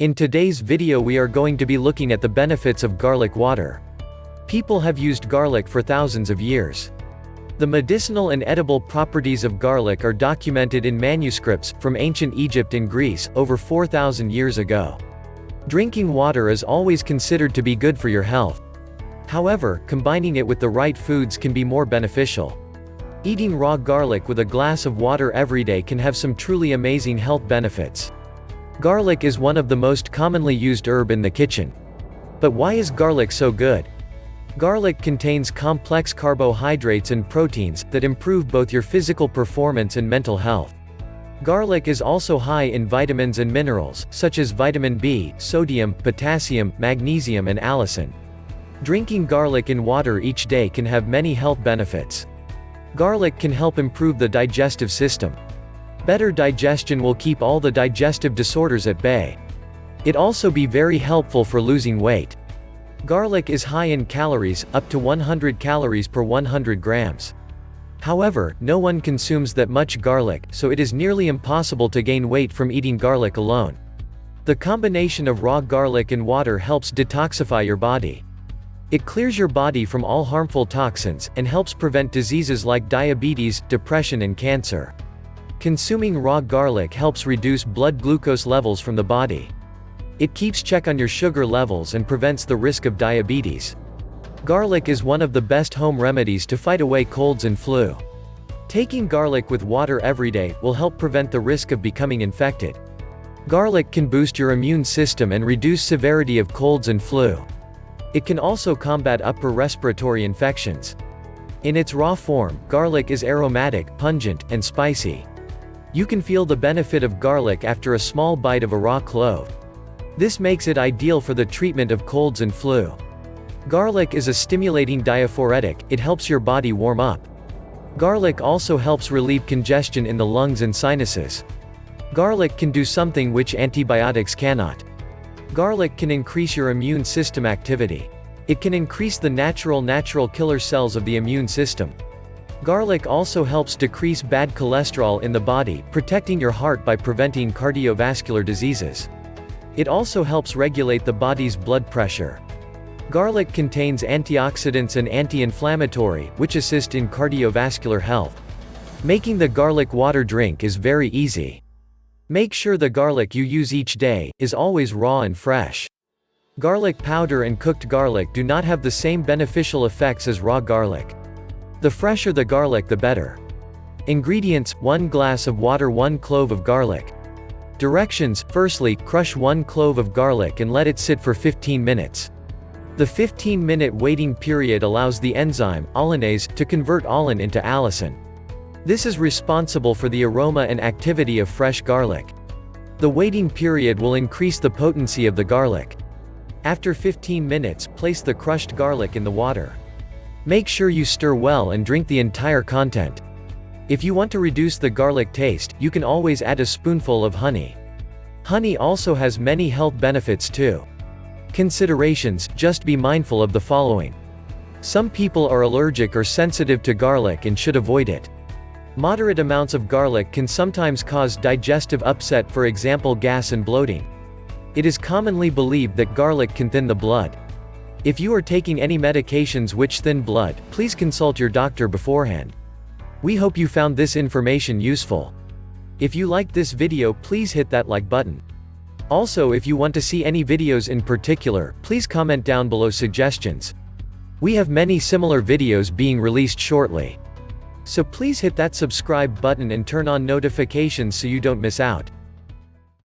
In today's video we are going to be looking at the benefits of garlic water. People have used garlic for thousands of years. The medicinal and edible properties of garlic are documented in manuscripts from ancient Egypt and Greece, over 4,000 years ago. Drinking water is always considered to be good for your health. However, combining it with the right foods can be more beneficial. Eating raw garlic with a glass of water every day can have some truly amazing health benefits. Garlic is one of the most commonly used herb in the kitchen. But why is garlic so good? Garlic contains complex carbohydrates and proteins that improve both your physical performance and mental health. Garlic is also high in vitamins and minerals, such as vitamin B, sodium, potassium, magnesium and allicin. Drinking garlic in water each day can have many health benefits. Garlic can help improve the digestive system. Better digestion will keep all the digestive disorders at bay. It also be very helpful for losing weight. Garlic is high in calories, up to 100 calories per 100 grams. However, no one consumes that much garlic, so it is nearly impossible to gain weight from eating garlic alone. The combination of raw garlic and water helps detoxify your body. It clears your body from all harmful toxins, and helps prevent diseases like diabetes, depression and cancer. Consuming raw garlic helps reduce blood glucose levels from the body. It keeps check on your sugar levels and prevents the risk of diabetes. Garlic is one of the best home remedies to fight away colds and flu. Taking garlic with water every day will help prevent the risk of becoming infected. Garlic can boost your immune system and reduce severity of colds and flu. It can also combat upper respiratory infections. In its raw form, garlic is aromatic, pungent, and spicy. You can feel the benefit of garlic after a small bite of a raw clove. This makes it ideal for the treatment of colds and flu. Garlic is a stimulating diaphoretic, it helps your body warm up. Garlic also helps relieve congestion in the lungs and sinuses. Garlic can do something which antibiotics cannot. Garlic can increase your immune system activity. It can increase the natural killer cells of the immune system. Garlic also helps decrease bad cholesterol in the body, protecting your heart by preventing cardiovascular diseases. It also helps regulate the body's blood pressure. Garlic contains antioxidants and anti-inflammatory, which assist in cardiovascular health. Making the garlic water drink is very easy. Make sure the garlic you use each day is always raw and fresh. Garlic powder and cooked garlic do not have the same beneficial effects as raw garlic. The fresher the garlic the better. Ingredients: 1 glass of water, 1 clove of garlic. Directions: firstly, crush 1 clove of garlic and let it sit for 15 minutes. The 15-minute waiting period allows the enzyme, allinase, to convert allin into allicin. This is responsible for the aroma and activity of fresh garlic. The waiting period will increase the potency of the garlic. After 15 minutes, place the crushed garlic in the water. Make sure you stir well and drink the entire content. If you want to reduce the garlic taste, you can always add a spoonful of honey. Honey also has many health benefits too. Considerations: just be mindful of the following. Some people are allergic or sensitive to garlic and should avoid it. Moderate amounts of garlic can sometimes cause digestive upset, for example gas and bloating. It is commonly believed that garlic can thin the blood. If you are taking any medications which thin blood, please consult your doctor beforehand. We hope you found this information useful. If you liked this video, please hit that like button. Also, if you want to see any videos in particular, please comment down below suggestions. We have many similar videos being released shortly. So please hit that subscribe button and turn on notifications so you don't miss out.